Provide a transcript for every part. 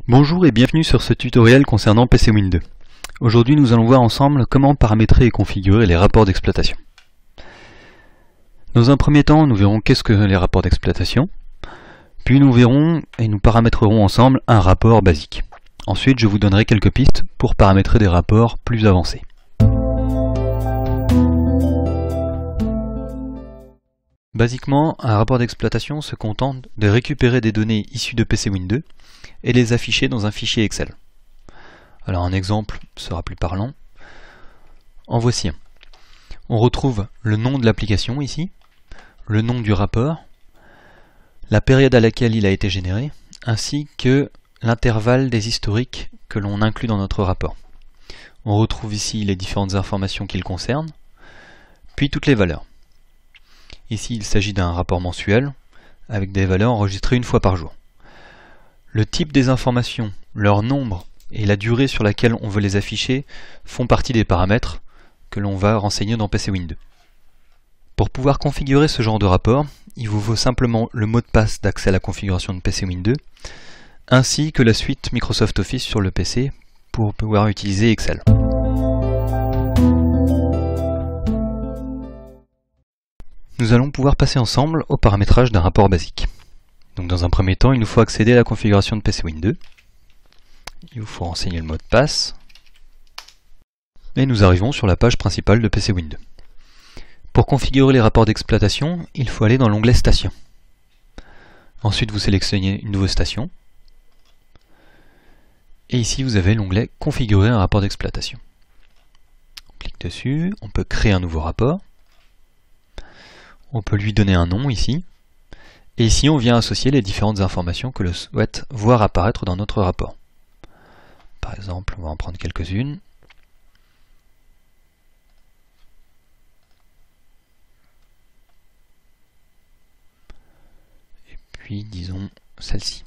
Bonjour et bienvenue sur ce tutoriel concernant PCWin2. Aujourd'hui nous allons voir ensemble comment paramétrer et configurer les rapports d'exploitation. Dans un premier temps, nous verrons qu'est-ce que les rapports d'exploitation, puis nous verrons et nous paramétrerons ensemble un rapport basique. Ensuite, je vous donnerai quelques pistes pour paramétrer des rapports plus avancés. Basiquement, un rapport d'exploitation se contente de récupérer des données issues de PCWin2 et les afficher dans un fichier Excel. Alors un exemple sera plus parlant. En voici un. On retrouve le nom de l'application ici, le nom du rapport, la période à laquelle il a été généré, ainsi que l'intervalle des historiques que l'on inclut dans notre rapport. On retrouve ici les différentes informations qui le concernent, puis toutes les valeurs. Ici, il s'agit d'un rapport mensuel, avec des valeurs enregistrées une fois par jour. Le type des informations, leur nombre et la durée sur laquelle on veut les afficher font partie des paramètres que l'on va renseigner dans PCWin2. Pour pouvoir configurer ce genre de rapport, il vous faut simplement le mot de passe d'accès à la configuration de PCWin2, ainsi que la suite Microsoft Office sur le PC pour pouvoir utiliser Excel. Nous allons pouvoir passer ensemble au paramétrage d'un rapport basique. Donc dans un premier temps, il nous faut accéder à la configuration de PCWin2. Il vous faut renseigner le mot de passe. Et nous arrivons sur la page principale de PCWin2. Pour configurer les rapports d'exploitation, il faut aller dans l'onglet Station. Ensuite, vous sélectionnez une nouvelle station. Et ici, vous avez l'onglet Configurer un rapport d'exploitation. On clique dessus, on peut créer un nouveau rapport. On peut lui donner un nom ici. Et ici, on vient associer les différentes informations que l'on souhaite voir apparaître dans notre rapport. Par exemple, on va en prendre quelques-unes. Et puis, disons, celle-ci.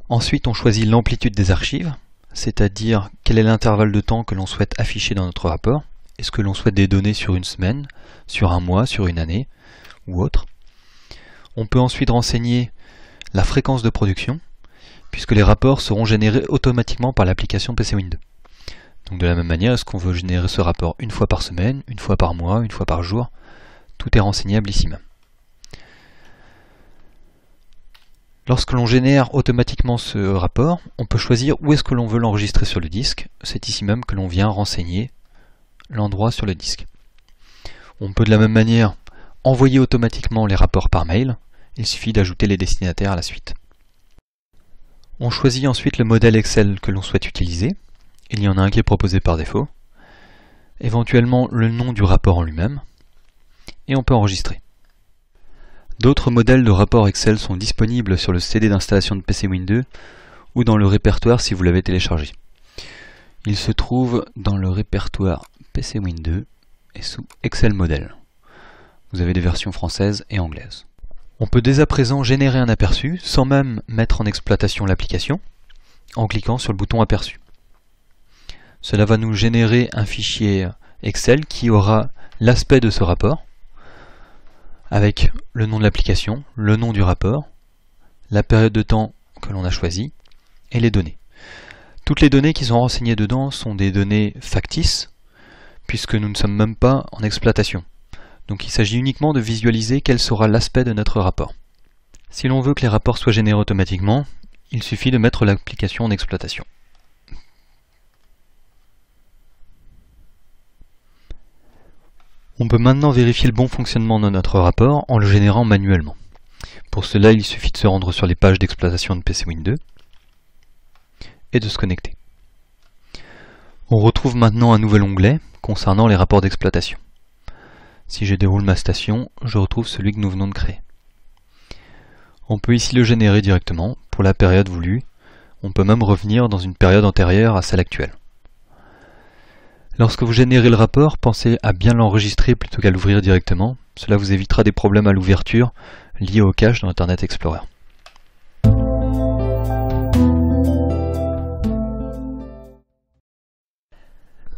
Ensuite, on choisit l'amplitude des archives, c'est-à-dire quel est l'intervalle de temps que l'on souhaite afficher dans notre rapport. Est-ce que l'on souhaite des données sur une semaine, sur un mois, sur une année, ou autre. On peut ensuite renseigner la fréquence de production, puisque les rapports seront générés automatiquement par l'application PCWin2. Donc de la même manière, est-ce qu'on veut générer ce rapport une fois par semaine, une fois par mois, une fois par jour? Tout est renseignable ici même. Lorsque l'on génère automatiquement ce rapport, on peut choisir où est-ce que l'on veut l'enregistrer sur le disque. C'est ici même que l'on vient renseigner l'endroit sur le disque. On peut de la même manière envoyer automatiquement les rapports par mail. Il suffit d'ajouter les destinataires à la suite. On choisit ensuite le modèle Excel que l'on souhaite utiliser. Il y en a un qui est proposé par défaut. Éventuellement le nom du rapport en lui-même. Et on peut enregistrer. D'autres modèles de rapports Excel sont disponibles sur le CD d'installation de PCWin2 ou dans le répertoire si vous l'avez téléchargé. Il se trouve dans le répertoire PCWin2 et sous Excel Model. Vous avez des versions françaises et anglaises. On peut dès à présent générer un aperçu sans même mettre en exploitation l'application en cliquant sur le bouton aperçu. Cela va nous générer un fichier Excel qui aura l'aspect de ce rapport avec le nom de l'application, le nom du rapport, la période de temps que l'on a choisie et les données. Toutes les données qui sont renseignées dedans sont des données factices puisque nous ne sommes même pas en exploitation. Donc il s'agit uniquement de visualiser quel sera l'aspect de notre rapport. Si l'on veut que les rapports soient générés automatiquement, il suffit de mettre l'application en exploitation. On peut maintenant vérifier le bon fonctionnement de notre rapport en le générant manuellement. Pour cela, il suffit de se rendre sur les pages d'exploitation de PCWin2 et de se connecter. On retrouve maintenant un nouvel onglet concernant les rapports d'exploitation. Si je déroule ma station, je retrouve celui que nous venons de créer. On peut ici le générer directement pour la période voulue. On peut même revenir dans une période antérieure à celle actuelle. Lorsque vous générez le rapport, pensez à bien l'enregistrer plutôt qu'à l'ouvrir directement. Cela vous évitera des problèmes à l'ouverture liés au cache dans Internet Explorer.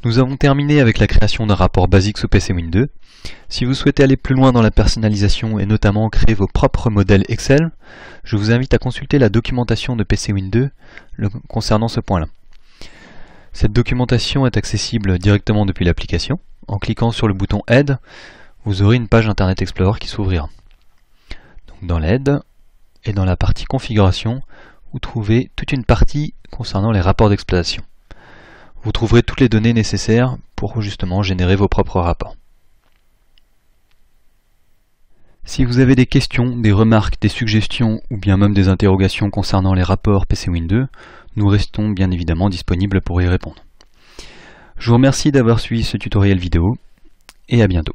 Nous avons terminé avec la création d'un rapport basique sous PC Win 2. Si vous souhaitez aller plus loin dans la personnalisation et notamment créer vos propres modèles Excel, je vous invite à consulter la documentation de PC Win 2 concernant ce point-là. Cette documentation est accessible directement depuis l'application. En cliquant sur le bouton Aide, vous aurez une page Internet Explorer qui s'ouvrira. Donc dans l'Aide et dans la partie Configuration, vous trouvez toute une partie concernant les rapports d'exploitation. Vous trouverez toutes les données nécessaires pour justement générer vos propres rapports. Si vous avez des questions, des remarques, des suggestions ou bien même des interrogations concernant les rapports PC Win 2, nous restons bien évidemment disponibles pour y répondre. Je vous remercie d'avoir suivi ce tutoriel vidéo et à bientôt.